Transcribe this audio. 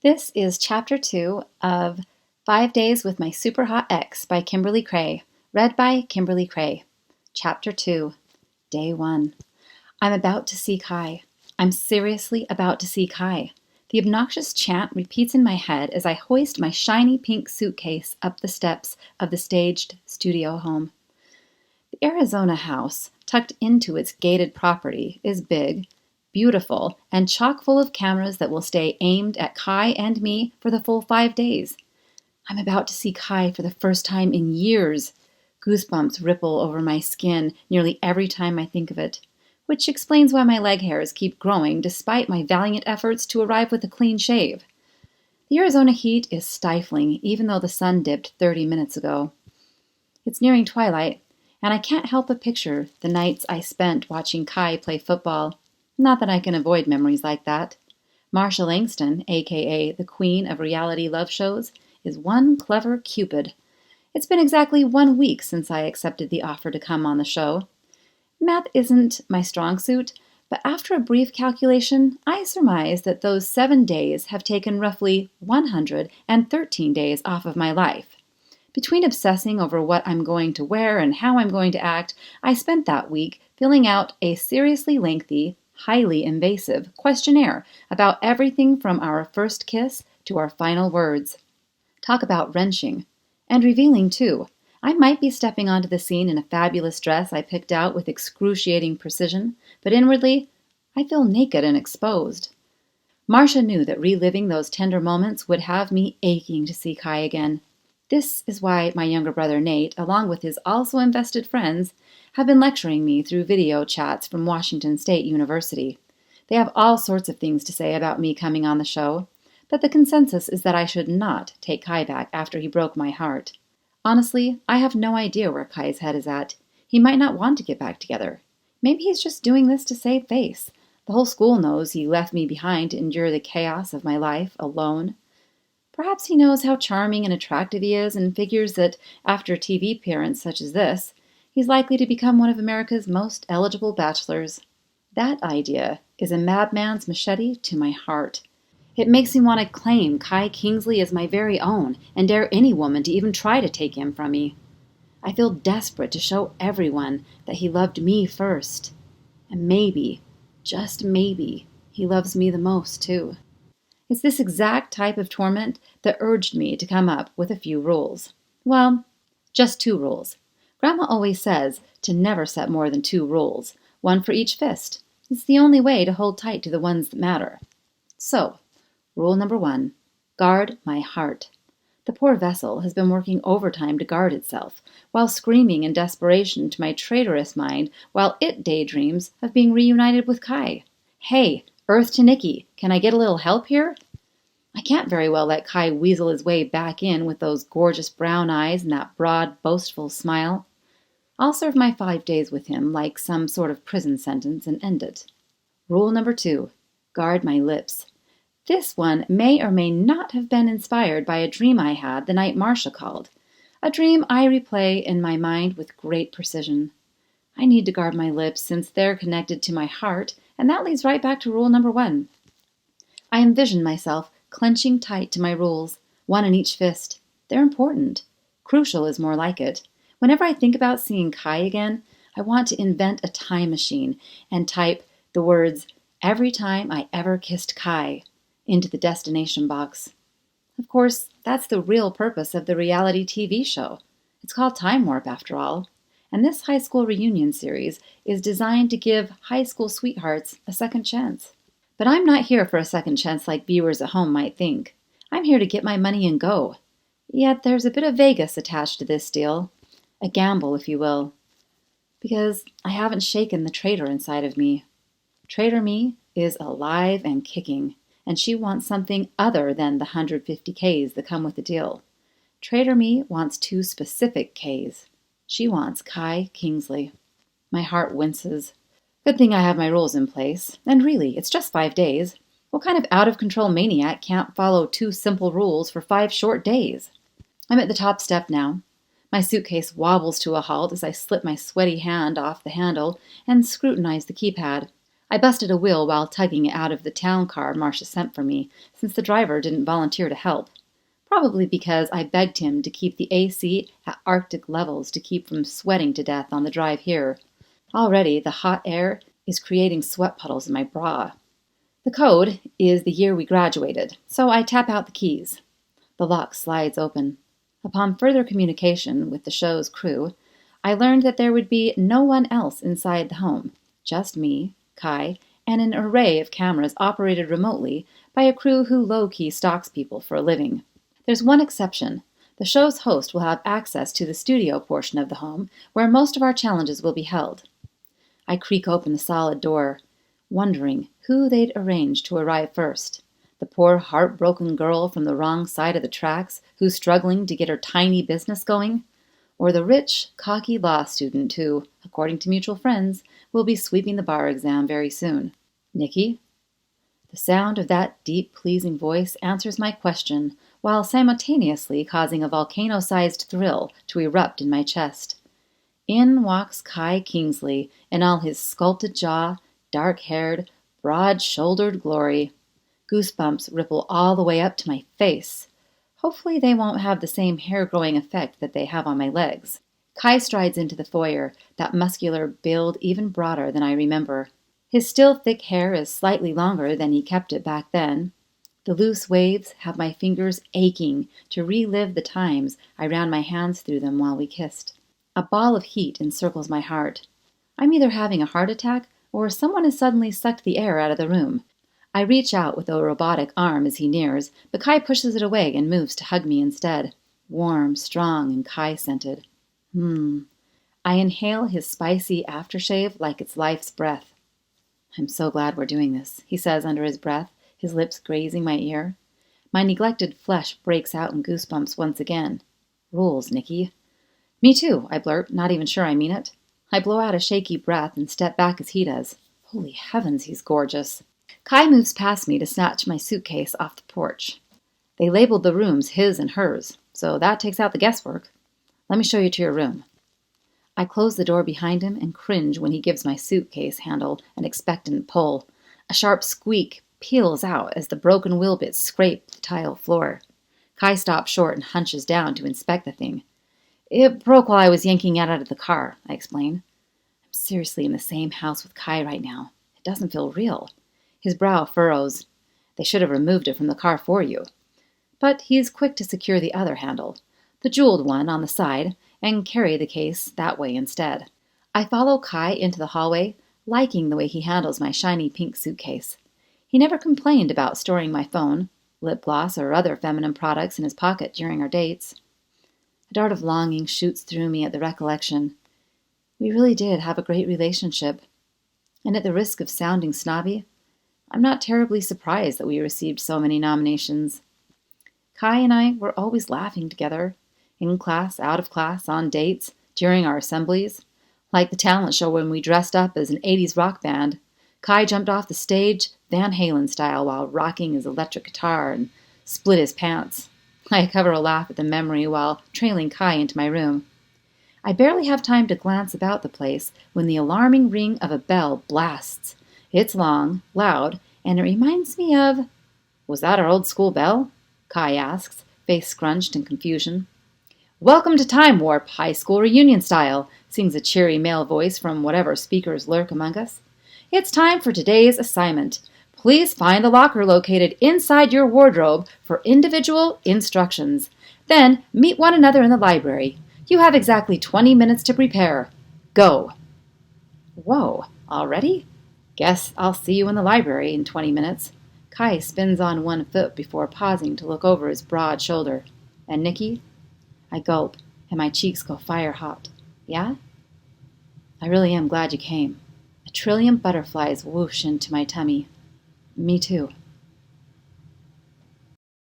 This is Chapter 2 of 5 Days with My Super Hot Ex by Kimberly Krey, read by Kimberly Krey. Chapter 2, Day 1. I'm about to see Kai. I'm seriously about to see Kai. The obnoxious chant repeats in my head as I hoist my shiny pink suitcase up the steps of the staged studio home. The Arizona house, tucked into its gated property, is big, beautiful, and chock full of cameras that will stay aimed at Kai and me for the full 5 days. I'm about to see Kai for the first time in years. Goosebumps ripple over my skin nearly every time I think of it, which explains why my leg hairs keep growing despite my valiant efforts to arrive with a clean shave. The Arizona heat is stifling, even though the sun dipped 30 minutes ago. It's nearing twilight, and I can't help but picture the nights I spent watching Kai play football. Not that I can avoid memories like that. Marsha Langston, a.k.a. the queen of reality love shows, is one clever Cupid. It's been exactly 1 week since I accepted the offer to come on the show. Math isn't my strong suit, but after a brief calculation, I surmise that those 7 days have taken roughly 113 days off of my life. Between obsessing over what I'm going to wear and how I'm going to act, I spent that week filling out a seriously lengthy, highly invasive questionnaire about everything from our first kiss to our final words. Talk about wrenching. And revealing, too. I might be stepping onto the scene in a fabulous dress I picked out with excruciating precision, but inwardly, I feel naked and exposed. Marcia knew that reliving those tender moments would have me aching to see Kai again. This is why my younger brother Nate, along with his also invested friends, have been lecturing me through video chats from Washington State University. They have all sorts of things to say about me coming on the show, but the consensus is that I should not take Kai back after he broke my heart. Honestly, I have no idea where Kai's head is at. He might not want to get back together. Maybe he's just doing this to save face. The whole school knows he left me behind to endure the chaos of my life alone. Perhaps he knows how charming and attractive he is and figures that after a TV appearance such as this, he's likely to become one of America's most eligible bachelors. That idea is a madman's machete to my heart. It makes me want to claim Kai Kingsley as my very own and dare any woman to even try to take him from me. I feel desperate to show everyone that he loved me first. And maybe, just maybe, he loves me the most, too. It's this exact type of torment that urged me to come up with a few rules. Well, just 2 rules. Grandma always says to never set more than 2 rules, 1 for each fist. It's the only way to hold tight to the ones that matter. So, rule number 1, guard my heart. The poor vessel has been working overtime to guard itself, while screaming in desperation to my traitorous mind while it daydreams of being reunited with Kai. Hey, Earth to Nikki, can I get a little help here? I can't very well let Kai weasel his way back in with those gorgeous brown eyes and that broad, boastful smile. I'll serve my 5 days with him like some sort of prison sentence and end it. Rule number 2, guard my lips. This one may or may not have been inspired by a dream I had the night Marcia called, a dream I replay in my mind with great precision. I need to guard my lips since they're connected to my heart, and that leads right back to rule number 1. I envision myself clenching tight to my rules, 1 in each fist. They're important. Crucial is more like it. Whenever I think about seeing Kai again, I want to invent a time machine and type the words, "Every time I ever kissed Kai," into the destination box. Of course, that's the real purpose of the reality TV show. It's called Time Warp, after all. And this high school reunion series is designed to give high school sweethearts a second chance. But I'm not here for a second chance like viewers at home might think. I'm here to get my money and go. Yet there's a bit of Vegas attached to this deal. A gamble, if you will. Because I haven't shaken the traitor inside of me. Traitor me is alive and kicking, and she wants something other than the 150 Ks that come with the deal. Traitor me wants 2 specific Ks. She wants Kai Kingsley. My heart winces. Good thing I have my rules in place. And really, it's just 5 days. What kind of out-of-control maniac can't follow 2 simple rules for 5 short days? I'm at the top step now. My suitcase wobbles to a halt as I slip my sweaty hand off the handle and scrutinize the keypad. I busted a wheel while tugging it out of the town car Marcia sent for me, since the driver didn't volunteer to help. Probably because I begged him to keep the AC at Arctic levels to keep from sweating to death on the drive here. Already, the hot air is creating sweat puddles in my bra. The code is the year we graduated, so I tap out the keys. The lock slides open. Upon further communication with the show's crew, I learned that there would be no one else inside the home, just me, Kai, and an array of cameras operated remotely by a crew who low-key stalks people for a living. There's one exception. The show's host will have access to the studio portion of the home, where most of our challenges will be held. I creak open the solid door, wondering who they'd arranged to arrive first. The poor heartbroken girl from the wrong side of the tracks who's struggling to get her tiny business going? Or the rich, cocky law student who, according to mutual friends, will be sweeping the bar exam very soon? Nikki? The sound of that deep, pleasing voice answers my question, while simultaneously causing a volcano-sized thrill to erupt in my chest. In walks Kai Kingsley in all his sculpted jaw, dark-haired, broad-shouldered glory. Goosebumps ripple all the way up to my face. Hopefully they won't have the same hair-growing effect that they have on my legs. Kai strides into the foyer, that muscular build even broader than I remember. His still thick hair is slightly longer than he kept it back then. The loose waves have my fingers aching to relive the times I ran my hands through them while we kissed. A ball of heat encircles my heart. I'm either having a heart attack or someone has suddenly sucked the air out of the room. I reach out with a robotic arm as he nears, but Kai pushes it away and moves to hug me instead. Warm, strong, and Kai-scented. I inhale his spicy aftershave like it's life's breath. I'm so glad we're doing this, he says under his breath, his lips grazing my ear. My neglected flesh breaks out in goosebumps once again. Rules, Nikki. Me too, I blurt, not even sure I mean it. I blow out a shaky breath and step back as he does. Holy heavens, he's gorgeous. Kai moves past me to snatch my suitcase off the porch. They labeled the rooms his and hers, so that takes out the guesswork. Let me show you to your room. I close the door behind him and cringe when he gives my suitcase handle an expectant pull. A sharp squeak peals out as the broken wheel bits scrape the tile floor. Kai stops short and hunches down to inspect the thing. It broke while I was yanking it out of the car, I explain. I'm seriously in the same house with Kai right now. It doesn't feel real. His brow furrows. They should have removed it from the car for you. But he's quick to secure the other handle, the jeweled one on the side, and carry the case that way instead. I follow Kai into the hallway, liking the way he handles my shiny pink suitcase. He never complained about storing my phone, lip gloss, or other feminine products in his pocket during our dates. A dart of longing shoots through me at the recollection. We really did have a great relationship. And at the risk of sounding snobby, I'm not terribly surprised that we received so many nominations. Kai and I were always laughing together, in class, out of class, on dates, during our assemblies. Like the talent show when we dressed up as an 80s rock band. Kai jumped off the stage, Van Halen style, while rocking his electric guitar and split his pants. I cover a laugh at the memory while trailing Kai into my room. I barely have time to glance about the place when the alarming ring of a bell blasts. It's long, loud, and it reminds me of... Was that our old school bell? Kai asks, face scrunched in confusion. Welcome to Time Warp, high school reunion style, sings a cheery male voice from whatever speakers lurk among us. It's time for today's assignment. Please find the locker located inside your wardrobe for individual instructions. Then meet one another in the library. You have exactly 20 minutes to prepare. Go. Whoa, already? Guess I'll see you in the library in 20 minutes. Kai spins on one foot before pausing to look over his broad shoulder. And Nikki? I gulp, and my cheeks go fire hot. Yeah? I really am glad you came. A trillion butterflies whoosh into my tummy. Me too.